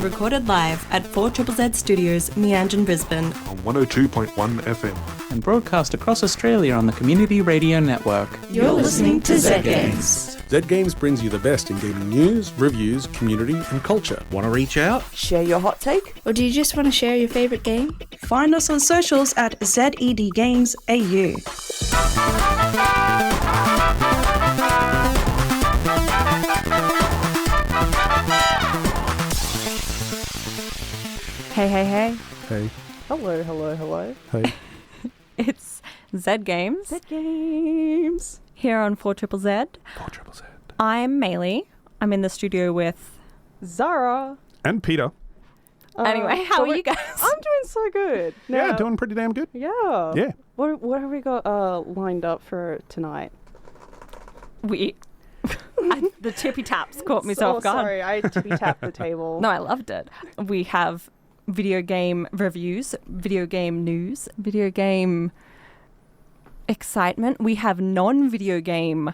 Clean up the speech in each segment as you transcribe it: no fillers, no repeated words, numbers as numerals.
recorded live at 4ZZZ Studios, Meanjin, Brisbane. On 102.1 FM. And broadcast across Australia on the Community Radio Network. You're listening to Zed Games. Zed Games brings you the best in gaming news, reviews, community and culture. Want to reach out? Share your hot take? Or do you just want to share your favourite game? Find us on socials at Zed Games AU. Hey. Hey. Hello. Hey. It's Zed Games. Zed Games. Here on 4ZZZ. 4ZZZ. I'm Maylee. I'm in the studio with... Zahra. And Peter. Anyway, how are you guys? I'm doing so good. Yeah, doing pretty damn good. Yeah. Yeah. What have we got lined up for tonight? The tippy taps caught me so off guard. Sorry, I tippy tapped the table. No, I loved it. We have video game reviews, video game news, video game excitement. We have non-video game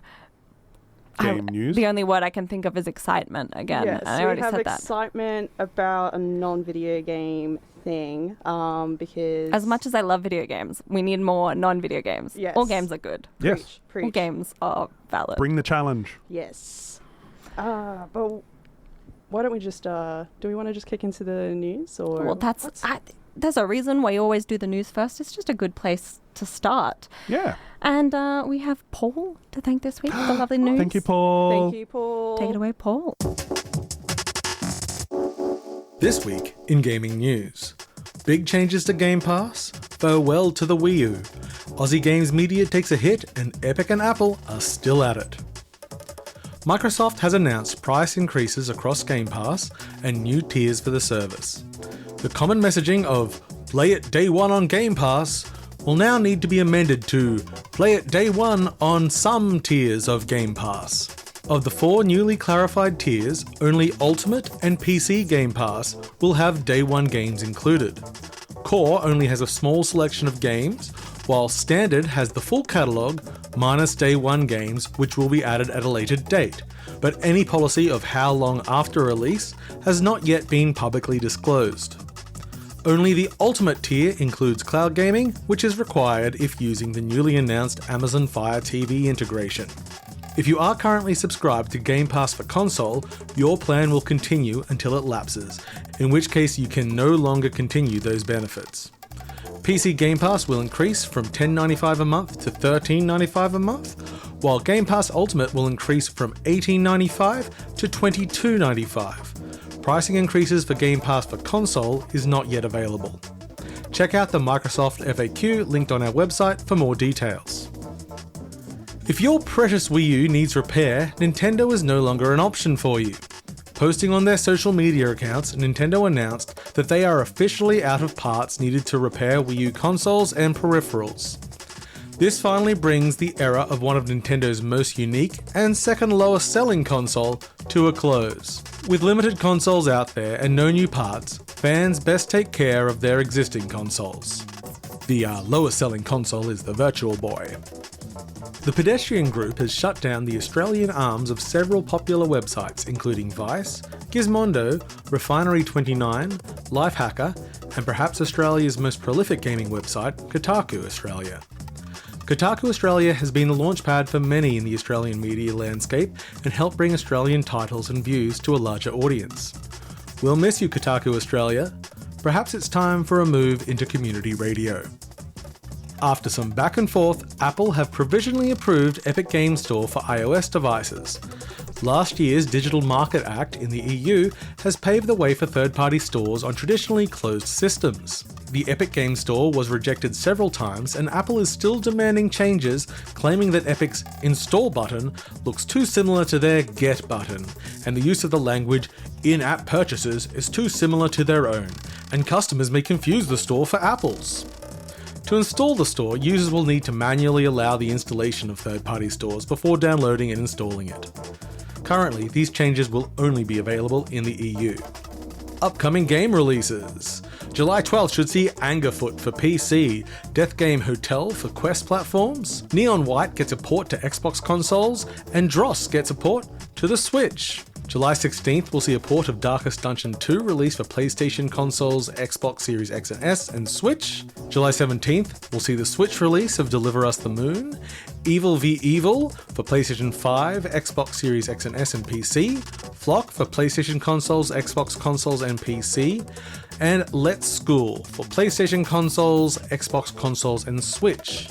news. The only word I can think of is excitement again. Yes, I already we have said that. excitement about a non-video game thing because... As much as I love video games, we need more non-video games. Yes. All games are good. Yes. Preach. All games are valid. Bring the challenge. Yes. But why don't we just... do we want to just kick into the news? Or Well, there's a reason why you always do the news first. It's just a good place to start. Yeah. And we have Paul to thank this week for the lovely news. Thank you, Paul. Thank you, Paul. Take it away, Paul. This week in gaming news. Big changes to Game Pass, farewell to the Wii U, Aussie Games Media takes a hit, and Epic and Apple are still at it. Microsoft has announced price increases across Game Pass and new tiers for the service. The common messaging of "play it day one on Game Pass" will now need to be amended to "play it day one on some tiers of Game Pass." Of the 4 newly clarified tiers, only Ultimate and PC Game Pass will have day one games included. Core only has a small selection of games, while Standard has the full catalogue minus day one games which will be added at a later date, but any policy of how long after release has not yet been publicly disclosed. Only the Ultimate tier includes cloud gaming, which is required if using the newly announced Amazon Fire TV integration. If you are currently subscribed to Game Pass for console, your plan will continue until it lapses, in which case you can no longer continue those benefits. PC Game Pass will increase from $10.95 a month to $13.95 a month, while Game Pass Ultimate will increase from $18.95 to $22.95. Pricing increases for Game Pass for console is not yet available. Check out the Microsoft FAQ linked on our website for more details. If your precious Wii U needs repair, Nintendo is no longer an option for you. Posting on their social media accounts, Nintendo announced that they are officially out of parts needed to repair Wii U consoles and peripherals. This finally brings the era of one of Nintendo's most unique and second lowest selling console to a close. With limited consoles out there and no new parts, fans best take care of their existing consoles. The lowest selling console is the Virtual Boy. The Pedestrian Group has shut down the Australian arms of several popular websites including Vice, Gizmondo, Refinery29, Lifehacker, and perhaps Australia's most prolific gaming website, Kotaku Australia. Kotaku Australia has been the launchpad for many in the Australian media landscape and helped bring Australian titles and views to a larger audience. We'll miss you, Kotaku Australia. Perhaps it's time for a move into community radio. After some back and forth, Apple have provisionally approved Epic Games Store for iOS devices. Last year's Digital Market Act in the EU has paved the way for third-party stores on traditionally closed systems. The Epic Games Store was rejected several times, and Apple is still demanding changes, claiming that Epic's Install button looks too similar to their Get button, and the use of the language in-app purchases is too similar to their own, and customers may confuse the store for Apple's. To install the store, users will need to manually allow the installation of third-party stores before downloading and installing it. Currently, these changes will only be available in the EU. Upcoming game releases. July 12th should see Angerfoot for PC, Death Game Hotel for Quest platforms, Neon White gets a port to Xbox consoles, and Dross gets a port to the Switch. July 16th, we'll see a port of Darkest Dungeon 2 released for PlayStation consoles, Xbox Series X and S, and Switch. July 17th, we'll see the Switch release of Deliver Us the Moon, Evil v Evil for PlayStation 5, Xbox Series X and S, and PC, Flock for PlayStation consoles, Xbox consoles, and PC, and Let's School for PlayStation consoles, Xbox consoles, and Switch.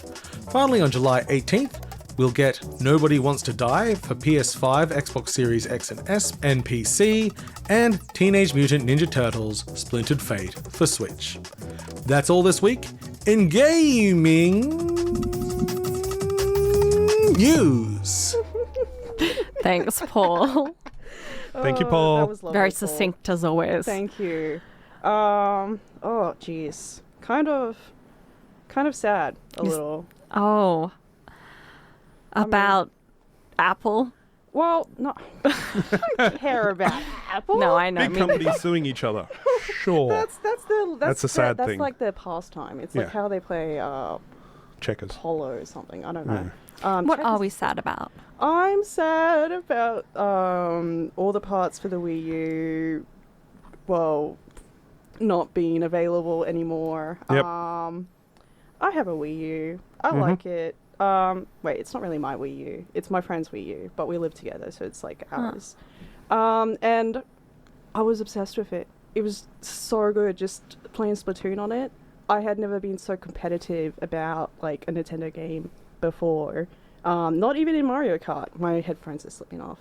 Finally, on July 18th, we'll get Nobody Wants to Die for PS5, Xbox Series X and S, and PC, and Teenage Mutant Ninja Turtles Splintered Fate for Switch. That's all this week in gaming news. Thanks, Paul. Thank you, Paul. That was lovely, Very Paul. succinct as always. Thank you. Oh, jeez. Kind of sad a little. Oh. About Apple? Well, no. I don't care about Apple. No, I know. Big companies suing each other. Sure. That's a sad that's thing. like their pastime. It's like Yeah. how they play Checkers. polo or something. I don't know. What are checkers- we sad about? I'm sad about all the parts for the Wii U, well, not being available anymore. Yep. I have a Wii U. I like it. Wait, it's not really my Wii U. It's my friend's Wii U, but we live together, so it's like ours. And I was obsessed with it. It was so good just playing Splatoon on it. I had never been so competitive about like a Nintendo game before. Not even in Mario Kart. My headphones are slipping off.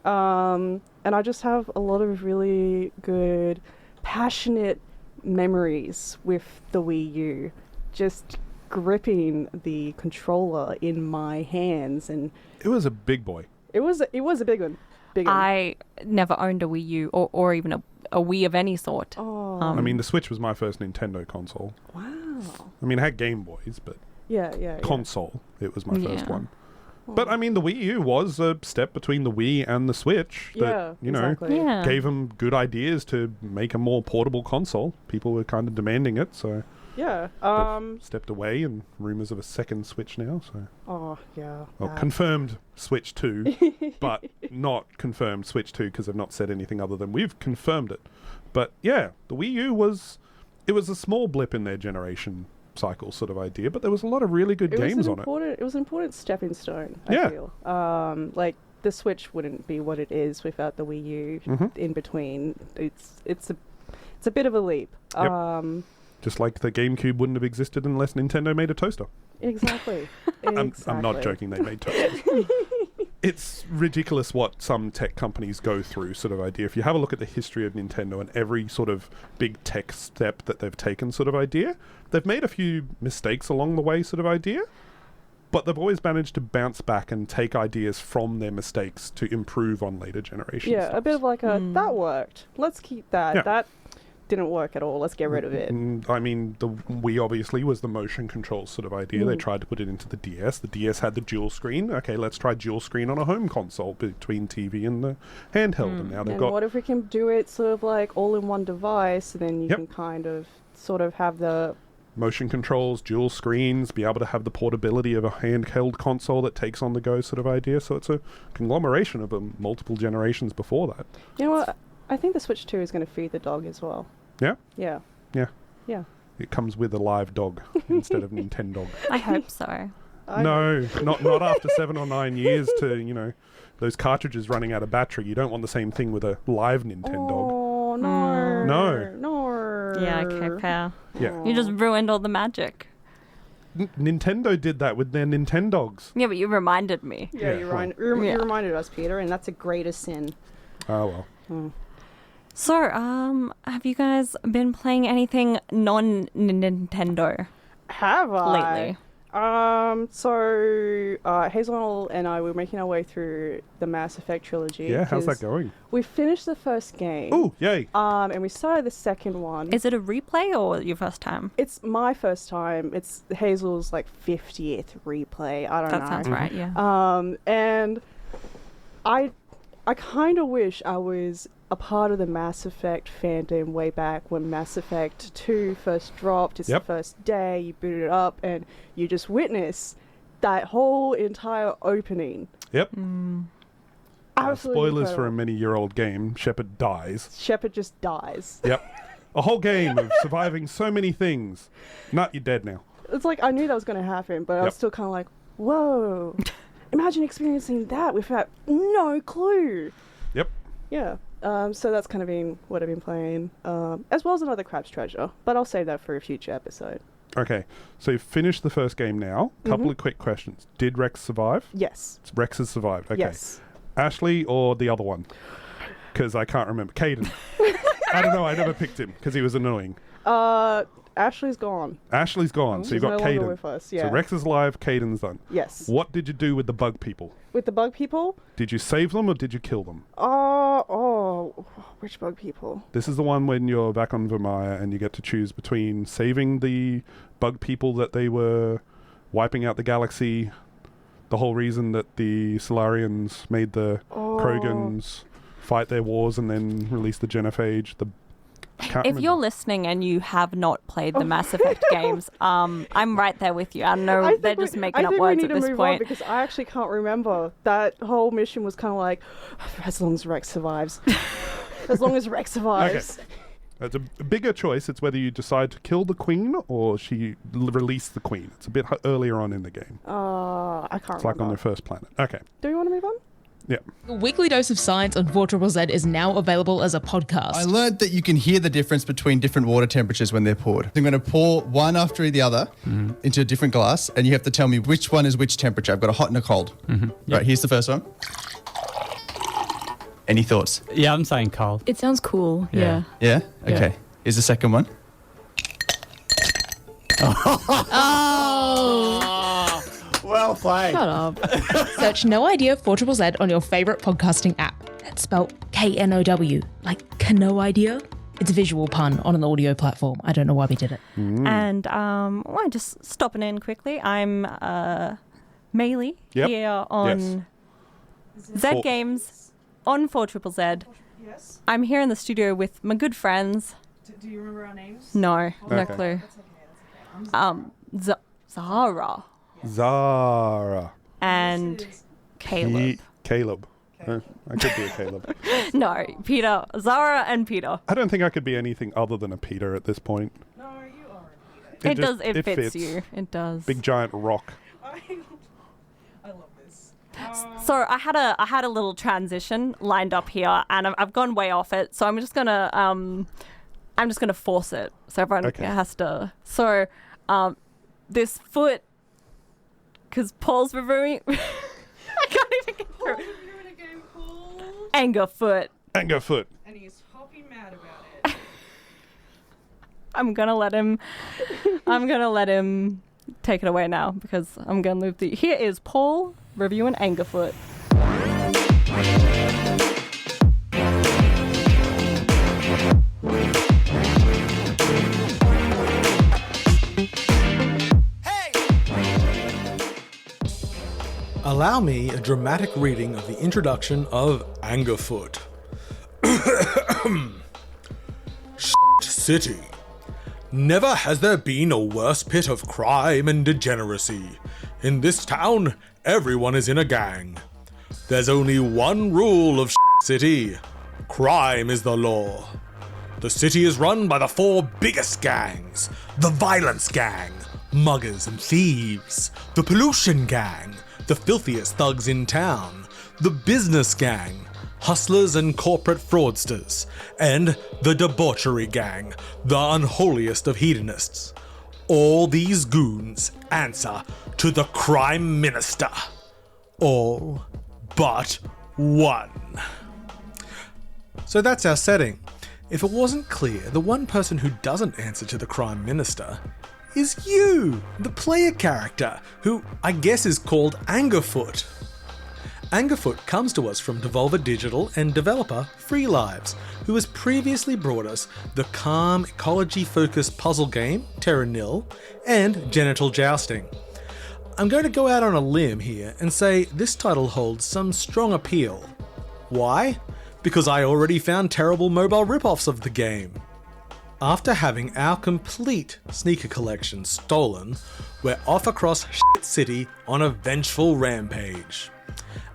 And I just have a lot of really good, passionate memories with the Wii U. Just gripping the controller in my hands, and It was a big boy. it was a big one. Big one. I never owned a Wii U or even a Wii of any sort. Oh, I mean, the Switch was my first Nintendo console. wow. I mean, I had Game Boys, but Yeah. console, it was my first Yeah. one. But I mean, the Wii U was a step between the Wii and the Switch that, Yeah, you know, exactly. Yeah. gave them good ideas to make a more portable console. People were kind of demanding it, so Yeah. they've stepped away, and rumours of a second Switch now. So, Oh, yeah. well, that. confirmed Switch 2, but not confirmed Switch 2 because they've not said anything other than we've confirmed it. But yeah, the Wii U was a small blip in their generation cycle sort of idea, but there was a lot of really good games on it. It was an important stepping stone, Yeah. I feel. Like, the Switch wouldn't be what it is without the Wii U in between. It's a bit of a leap. Yep. Just like the GameCube wouldn't have existed unless Nintendo made a toaster. Exactly. I'm not joking, they made toasters. It's ridiculous what some tech companies go through sort of idea. If you have a look at the history of Nintendo and every sort of big tech step that they've taken sort of idea, they've made a few mistakes along the way sort of idea, but they've always managed to bounce back and take ideas from their mistakes to improve on later generations. Yeah, a bit of like that worked. Let's keep that. Yeah. That didn't work at all. Let's get rid of it. I mean, the Wii obviously was the motion control sort of idea. They tried to put it into the DS. The DS had the dual screen. Okay, let's try dual screen on a home console between TV and the handheld. And now they've And got what if we can do it sort of like all in one device, and then you Yep. can kind of sort of have the motion controls, dual screens, be able to have the portability of a handheld console that takes on the go sort of idea. So it's a conglomeration of multiple generations before that. You know what? I think the Switch 2 is going to feed the dog as well. Yeah? Yeah. Yeah. Yeah. It comes with a live dog instead of Nintendo. I hope so. No, not after 7 or 9 years to, you know, those cartridges running out of battery. You don't want the same thing with a live Nintendo. Oh, no. No. No. Yeah, okay, pal. Yeah. You just ruined all the magic. Nintendo did that with their Nintendogs. Yeah, but you reminded me. Yeah, Yeah, you, well. you reminded us, Peter, and that's a greater sin. Oh, well. So, have you guys been playing anything non-Nintendo Have I? lately? So Hazel and I were making our way through the Mass Effect trilogy. Yeah, how's that 'cause going? We finished the first game. Oh, yay. And we started the second one. Is it a replay or your first time? It's my first time. It's Hazel's like 50th replay. I don't know. That sounds right, yeah. And I kind of wish I was a part of the Mass Effect fandom way back when Mass Effect 2 first dropped. It's Yep. the first day, you boot it up, and you just witness that whole entire opening. Yep. Absolutely Spoilers for a incredible. many-year-old game. Shepard dies. Shepard just dies. Yep. A whole game of surviving so many things. You're dead now. It's like, I knew that was going to happen, but I was still kind of like, whoa. Imagine experiencing that without no clue. Yep. Yeah. So that's kind of been what I've been playing, as well as another Crab's Treasure, but I'll save that for a future episode. Okay, so you've finished the first game now. Couple of quick questions. Did Rex survive? Yes. Rex has survived. Okay. Yes. Ashley or the other one? Because I can't remember. Caden. I don't know. I never picked him because he was annoying. Ashley's gone. Ashley's gone. So you've She's got no longer Caden. with us, yeah. So Rex is alive. Caden's done. Yes. What did you do with the bug people? With the bug people? Did you save them or did you kill them? Which bug people? This is the one when you're back on Vermeer and you get to choose between saving the bug people that they were wiping out the galaxy, the whole reason that the Solarians made the Krogans fight their wars and then release the Genophage. If you're listening and you have not played the Mass Effect games, I'm right there with you. I know they're just making up words at this point. Because I actually can't remember. That whole mission was kind of like, as long as Rex survives. As long as Rex survives. Okay. It's a bigger choice. It's whether you decide to kill the queen or release the queen. It's a bit earlier on in the game. I can't remember. It's like on their first planet. Okay. Do we want to move on? Yeah. The weekly dose of science on 4ZZZ is now available as a podcast. I learned that you can hear the difference between different water temperatures when they're poured. I'm going to pour one after the other into a different glass, and you have to tell me which one is which temperature. I've got a hot and a cold. Right, here's the first one. Any thoughts? Yeah, I'm saying cold. It sounds cool. Yeah. Yeah? Okay. Here's the second one. Well played. Shut up. Search No Idea 4ZZZ on your favourite podcasting app. That's spelled KNOW, like no idea. It's a visual pun on an audio platform. I don't know why we did it. And I'm just stopping in quickly. I'm Maylee here on Zed Games on 4ZZZ. Yes. I'm here in the studio with my good friends. Do you remember our names? No clue. That's okay. Zahra Zahra. And Caleb. Caleb. I could be a Caleb. No, Peter. Zahra and Peter. I don't think I could be anything other than a Peter at this point. No, you are a Peter. It fits you. It does. Big giant rock. I love this. So I had a little transition lined up here, and I've gone way off it. So I'm just gonna force it. So everyone has to. So, this foot, because Paul's reviewing. I can't even get through. Paul's reviewing a game called Anger Foot. Anger Foot. And he's hopping mad about it. I'm gonna let him take it away now because I'm gonna leave the. Here is Paul reviewing Anger Foot. Allow me a dramatic reading of the introduction of Angerfoot. City. Never has there been a worse pit of crime and degeneracy. In this town, everyone is in a gang. There's only one rule of City. Crime is the law. The city is run by the four biggest gangs. The Violence Gang, muggers and thieves. The Pollution Gang, the filthiest thugs in town. The Business Gang, hustlers and corporate fraudsters. And the Debauchery Gang, the unholiest of hedonists. All these goons answer to the Crime Minister. All but one. So that's our setting. If it wasn't clear, the one person who doesn't answer to the Crime Minister is you, the player character, who I guess is called Angerfoot. Angerfoot comes to us from Devolver Digital and developer Free Lives, who has previously brought us the calm, ecology-focused puzzle game Terra Nil and Genital Jousting. I'm going to go out on a limb here and say this title holds some strong appeal. Why? Because I already found terrible mobile rip-offs of the game. After having our complete sneaker collection stolen, we're off across City on a vengeful rampage.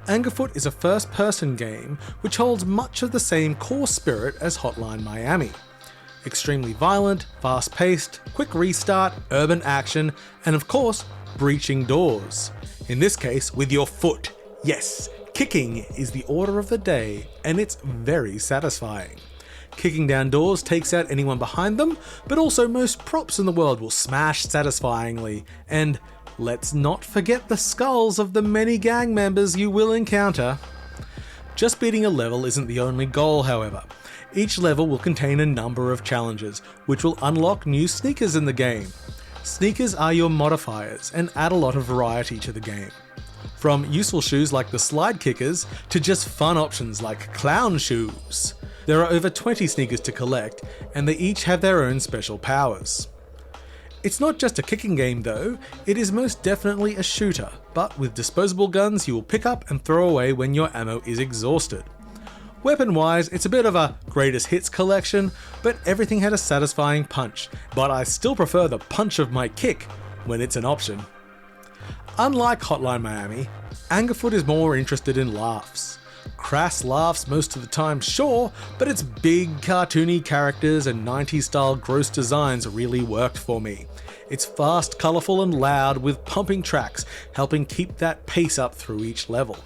Angerfoot is a first-person game which holds much of the same core spirit as Hotline Miami. Extremely violent, fast-paced, quick restart, urban action, and of course, breaching doors. In this case, with your foot. Yes, kicking is the order of the day, and it's very satisfying. Kicking down doors takes out anyone behind them, but also most props in the world will smash satisfyingly, and let's not forget the skulls of the many gang members you will encounter. Just beating a level isn't the only goal, however. Each level will contain a number of challenges, which will unlock new sneakers in the game. Sneakers are your modifiers and add a lot of variety to the game. From useful shoes like the slide kickers to just fun options like clown shoes. There are over 20 sneakers to collect, and they each have their own special powers. It's not just a kicking game though, it is most definitely a shooter, but with disposable guns you will pick up and throw away when your ammo is exhausted. Weapon-wise, it's a bit of a greatest hits collection, but everything had a satisfying punch, but I still prefer the punch of my kick when it's an option. Unlike Hotline Miami, Angerfoot is more interested in laughs. Crass laughs most of the time, sure, but its big cartoony characters and 90s style gross designs really worked for me. It's fast, colourful and loud with pumping tracks, helping keep that pace up through each level.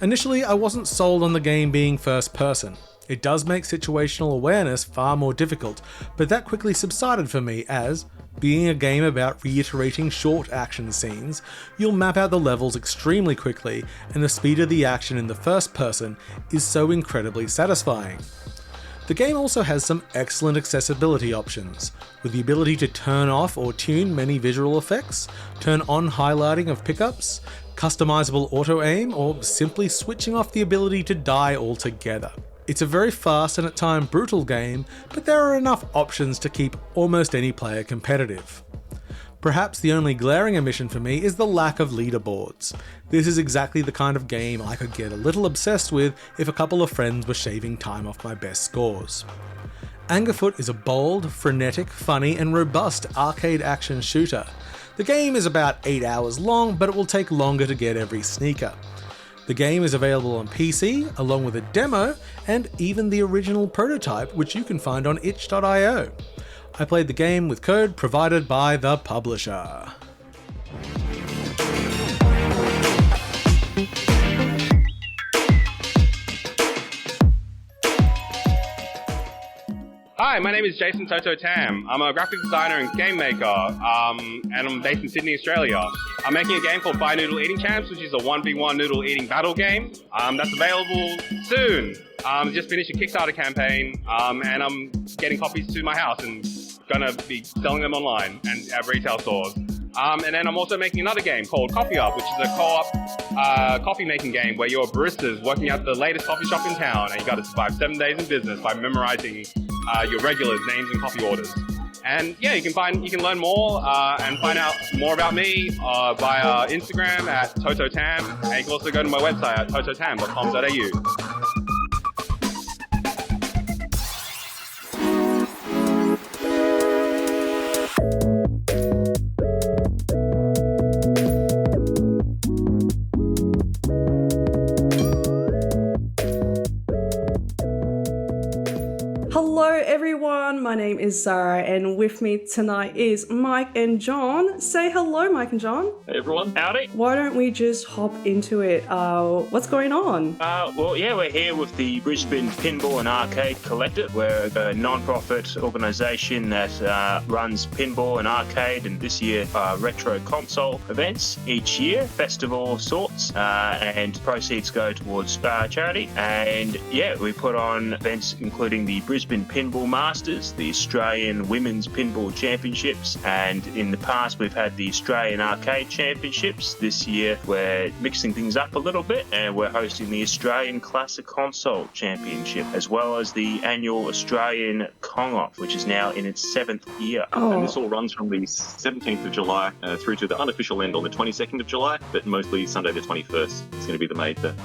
Initially, I wasn't sold on the game being first person. It does make situational awareness far more difficult, but that quickly subsided for me as, being a game about reiterating short action scenes, you'll map out the levels extremely quickly, and the speed of the action in the first person is so incredibly satisfying. The game also has some excellent accessibility options, with the ability to turn off or tune many visual effects, turn on highlighting of pickups, customizable auto-aim, or simply switching off the ability to die altogether. It's a very fast and at times brutal game, but there are enough options to keep almost any player competitive. Perhaps the only glaring omission for me is the lack of leaderboards. This is exactly the kind of game I could get a little obsessed with if a couple of friends were shaving time off my best scores. Angerfoot is a bold, frenetic, funny and robust arcade action shooter. The game is about 8 hours long, but it will take longer to get every sneaker. The game is available on PC, along with a demo, and even the original prototype, which you can find on itch.io. I played the game with code provided by the publisher. Hi, my name is Jason Toto Tam. I'm a graphic designer and game maker, and I'm based in Sydney, Australia. I'm making a game called Buy Noodle Eating Champs, which is a 1v1 noodle eating battle game. That's available soon. Just finished a Kickstarter campaign, and I'm getting copies to my house and gonna be selling them online and at retail stores. And then I'm also making another game called Coffee Up, which is a co-op coffee making game where you're baristas working at the latest coffee shop in town, and you got to survive 7 days in business by memorizing your regulars' names and coffee orders. And yeah, you can learn more and find out more about me via Instagram at tototam, and you can also go to my website at tototam.com.au. Hello everyone, my name is Zahra and with me tonight is Mike and John. Say hello, Mike and John. Hey everyone, howdy. Why don't we just hop into it? What's going on? We're here with the Brisbane Pinball and Arcade Collective. We're a non-profit organisation that runs pinball and arcade, and this year retro console events each year, festival of sorts, and proceeds go towards charity. And yeah, we put on events including the Brisbane Pinball Masters, the Australian Women's Pinball Championships, and in the past we've had the Australian Arcade Championships. This year we're mixing things up a little bit and we're hosting the Australian Classic Console Championship, as well as the annual Australian Kong-Off, which is now in its 7th year. And this all runs from the 17th of July through to the unofficial end on the 22nd of July, but mostly Sunday the 21st. It's going to be the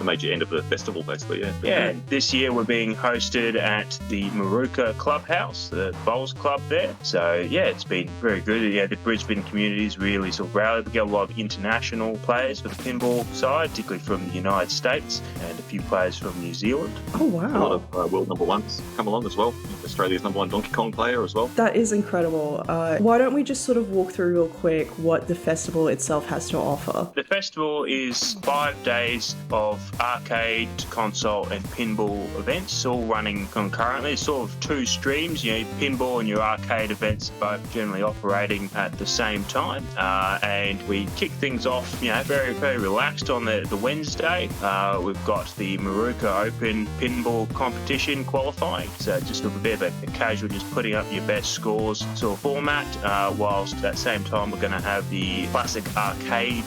major end of the festival, basically. Yeah, this year we're being hosted at the Maruka Clubhouse, the bowls club there. So yeah, it's been very good. Yeah, the Brisbane community's really sort of rallied. We get a lot of international players for the pinball side, particularly from the United States, and a few players from New Zealand. Oh wow! A lot of world number ones come along as well. Australia's number one Donkey Kong player as well. That is incredible. Why don't we just sort of walk through real quick what the festival itself has to offer? The festival is 5 days of arcade, console and pinball events, all running concurrently. It's sort of 2 streams, pinball and your arcade events both generally operating at the same time. And we kick things off, very, very relaxed on the Wednesday. We've got the Maruka Open Pinball Competition qualifying. So just a bit of a casual, just putting up your best scores sort of format, whilst at that same time we're going to have the classic arcade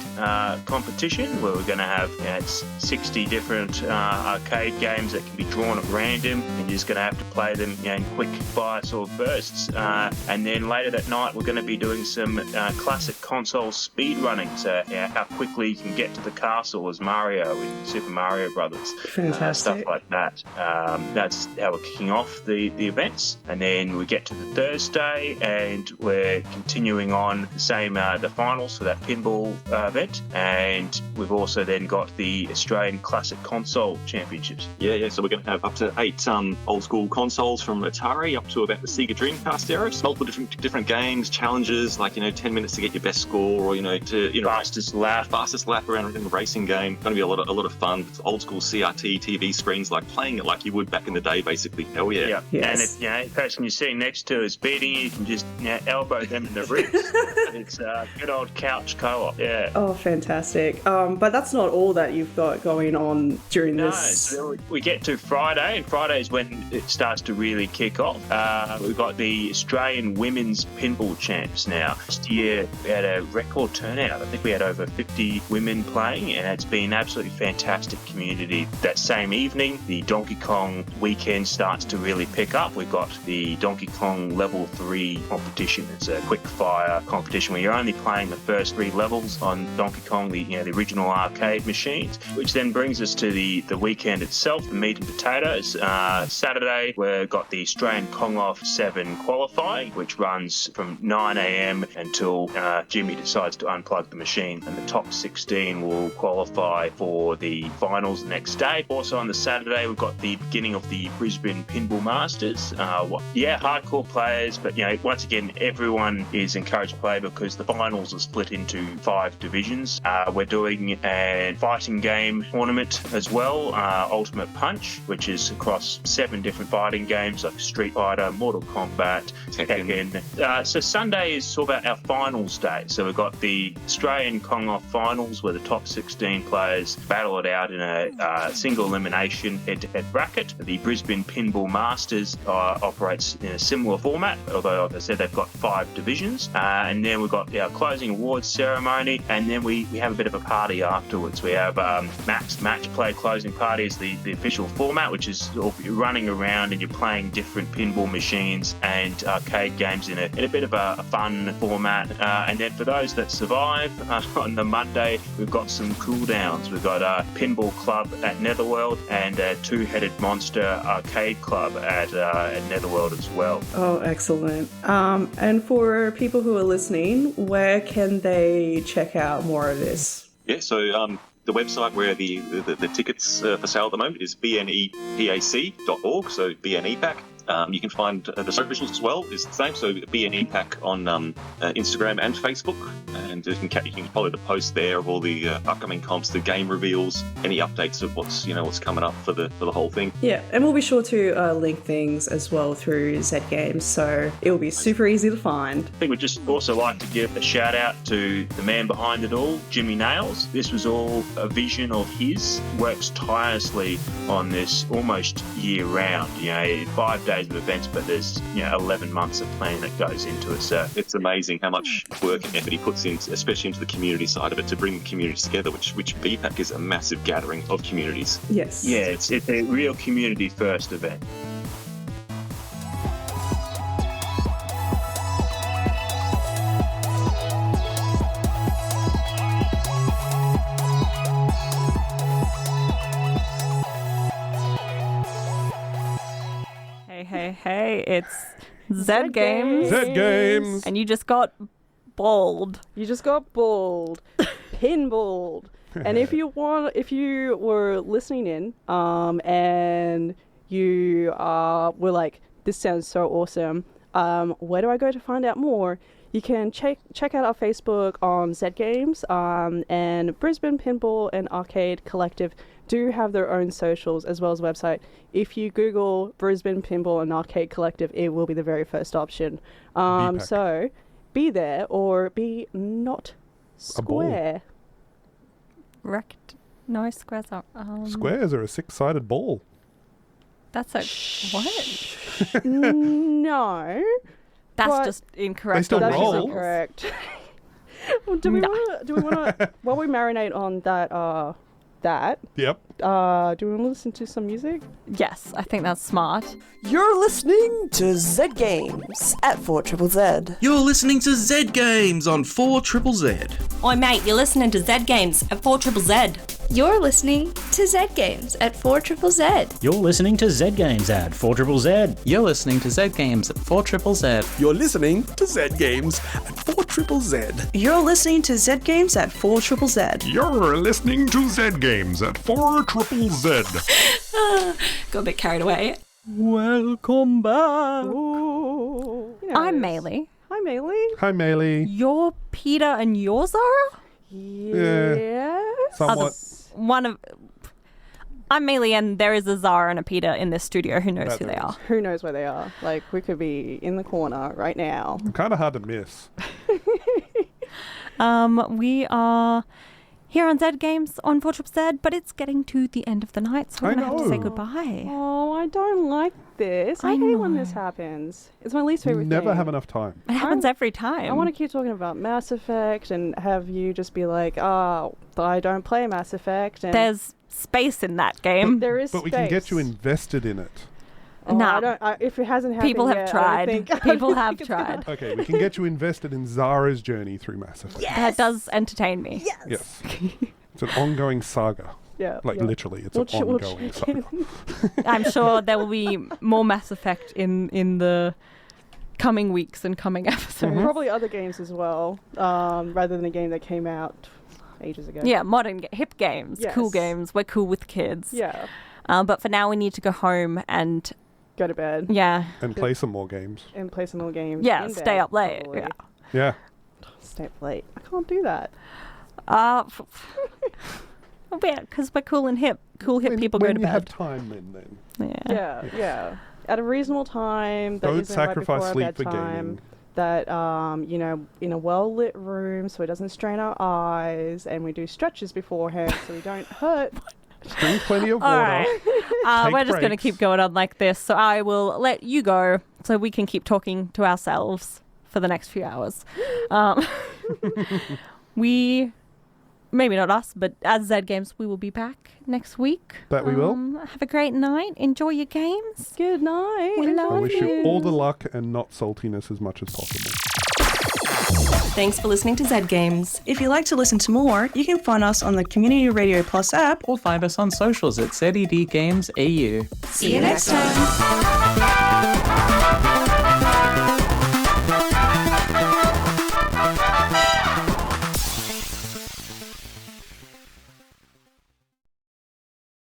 competition, where we're going to have 60 different arcade games that can be drawn at random, and you're just going to have to play them in quick fire sort of bursts. And then later that night we're going to be doing some classic console speed running, so how quickly you can get to the castle as Mario in Super Mario Brothers. Fantastic. Stuff like that. That's how we're kicking off the events. And then we get to the Thursday and we're continuing on the same the finals for that pinball event, and we've also then got the Australian Classic Console Championships. Yeah, so we're going to have up to 8 old school consoles from Atari up to about the Sega Dreamcast era. So multiple different games, challenges, like 10 minutes to get your best score, or fastest lap around in the racing game. Going to be a lot of fun. It's old school CRT TV screens, like playing it like you would back in the day, basically. Hell yeah. Yes. And if the person you're sitting next to is beating you can just elbow them in the ribs. It's a good old couch co-op. Yeah. Oh, fantastic. But that's not all that you've got going on during this. So we get to Friday, and Friday is when it starts to really kick off. We've got the Australian Women's Pinball Champs now. Last year we had a record turnout. I think we had over 50 women playing, and it's been an absolutely fantastic community. That same evening, the Donkey Kong weekend starts to really pick up. We've got the Donkey Kong Level 3 competition. It's a quick fire competition where you're only playing the first 3 levels on Donkey Kong, the original arcade machines, which then brings us to the weekend itself, the meat and potatoes. Saturday, we've got the Australian Kong Off 7 qualifying, which runs from 9 a.m. until Jimmy decides to unplug the machine, and the top 16 will qualify for the finals the next day. Also on the Saturday, we've got the beginning of the Brisbane Pinball Masters. Hardcore players, but once again, everyone is encouraged to play because the finals are split into 5 divisions. We're doing a fighting game tournament as well, Ultimate Punch, which is across 7 different fighting games like Street Fighter, Mortal Kombat, Tekken. So Sunday is sort of our finals day. So we've got the Australian Kong Off finals where the top 16 players battle it out in a single elimination head-to-head bracket. The Brisbane Pinball Masters operates in a similar format, although, like I said, they've got 5 divisions. And then we've got our closing awards ceremony, and then we have a bit of a party afterwards. We have match play closing party is the official format, which is you're running around and you're playing different pinball machines and arcade games in a bit of a fun format. And then for those that survive, on the Monday, we've got some cool downs. We've got a Pinball Club at Netherworld and a Two-Headed Monster Arcade Club at Netherworld as well. Oh, excellent. And for people who are listening, where can they check out more of this? Yeah, so the website where the tickets for sale at the moment is bnepac.org, so BNEPAC. You can find the socials as well, is the same, so BNEPAC on Instagram and Facebook, and you can follow the posts there of all the upcoming comps, the game reveals, any updates of what's coming up for the whole thing. Yeah, and we'll be sure to link things as well through Zed Games, so it'll be super easy to find. I think we'd just also like to give a shout out to the man behind it all, Jimmy Nails. This was all a vision of his. Works tirelessly on this almost year round. 5 days of events, but there's 11 months of planning that goes into it. So it's amazing how much work and effort he puts in, especially into the community side of it, to bring communities together, which BPAC is a massive gathering of communities. Yes. Yeah, it's a real community first event. Hey, it's Zed Games. Zed Games. And you just got balled. You just got balled. Pinballed. And if you were listening in, and you were like, this sounds so awesome, where do I go to find out more? You can check out our Facebook on Zed Games, and Brisbane Pinball and Arcade Collective do have their own socials as well as website. If you Google Brisbane Pinball and Arcade Collective, it will be the very first option. So be there or be not square. No, squares are... Squares are a six-sided ball. That's a... What? No. That's just incorrect. They still That's roll. just incorrect. Well, do we want to, while we marinate on that, Yep. do we want to listen to some music? Yes, I think that's smart. You're listening to Zed Games at 4ZZZ. You're listening to Zed Games on 4ZZZ. Oi mate, you're listening to Zed Games at 4ZZZ. You're listening to Zed Games at 4ZZZ. You're listening to Zed Games at 4ZZZ. You're listening to Zed Games at 4ZZZ. You're listening to Zed Games at 4ZZZ. You're listening to Zed Games at 4ZZZ. You're listening to Zed Games at 4ZZZ. Got a bit carried away. Welcome back. Ooh. I'm Maylee. Hi, Maylee. Hi, Maylee. You're Peter and you're Zahra? Yes. Somewhat. I'm Maylee, and there is a Zahra and a Peter in this studio. Who knows who they are? Who knows where they are? Like, we could be in the corner right now. Kind of hard to miss. We are here on Zed Games on 4ZZZ, but it's getting to the end of the night, so we're going to have to say goodbye. Oh, I don't like this. I hate when this happens. It's my least favorite thing. Never have enough time. It happens every time. I want to keep talking about Mass Effect and have you just be like, oh, I don't play Mass Effect. And there's space in that game. There is But we space. can get you invested in it. Oh, Nah. if it hasn't happened People have yet, tried. I don't think People have it's gonna- tried. Okay, we can get you invested in Zahra's journey through Mass Effect. That does entertain me. Yes. It's an ongoing saga. Yeah. Like yeah. literally, it's We'll an we'll ongoing check saga. in. I'm sure there will be more Mass Effect in the coming weeks and coming episodes. Probably other games as well, rather than a game that came out ages ago. Yeah, modern, hip games, cool Yes. games. We're cool with kids. Yeah. But for now, we need to go home and Go to bed. yeah, And play some more games. And play some more games. yeah, in stay bed, up late. probably. Yeah. Yeah. Stay up late. I can't do that. Because we're cool and hip. Cool hip people when go to you have bed. time, then. Yeah. At a reasonable time. That Don't isn't right sacrifice before our sleep for bedtime, gaming. That in a well lit room, so it doesn't strain our eyes, and we do stretches beforehand, so we don't hurt. Drink plenty of water. All right. We're just going to breaks. keep going on like this. So I will let you go so we can keep talking to ourselves for the next few hours. We, maybe not us, but as Zed Games, we will be back next week. That we will. Have a great night. Enjoy your games. Good night. We love I wish you all the luck and not saltiness as much as possible. Thanks for listening to Zed Games. If you'd like to listen to more, you can find us on the Community Radio Plus app Or find us on socials at ZED Games AU. See you next time.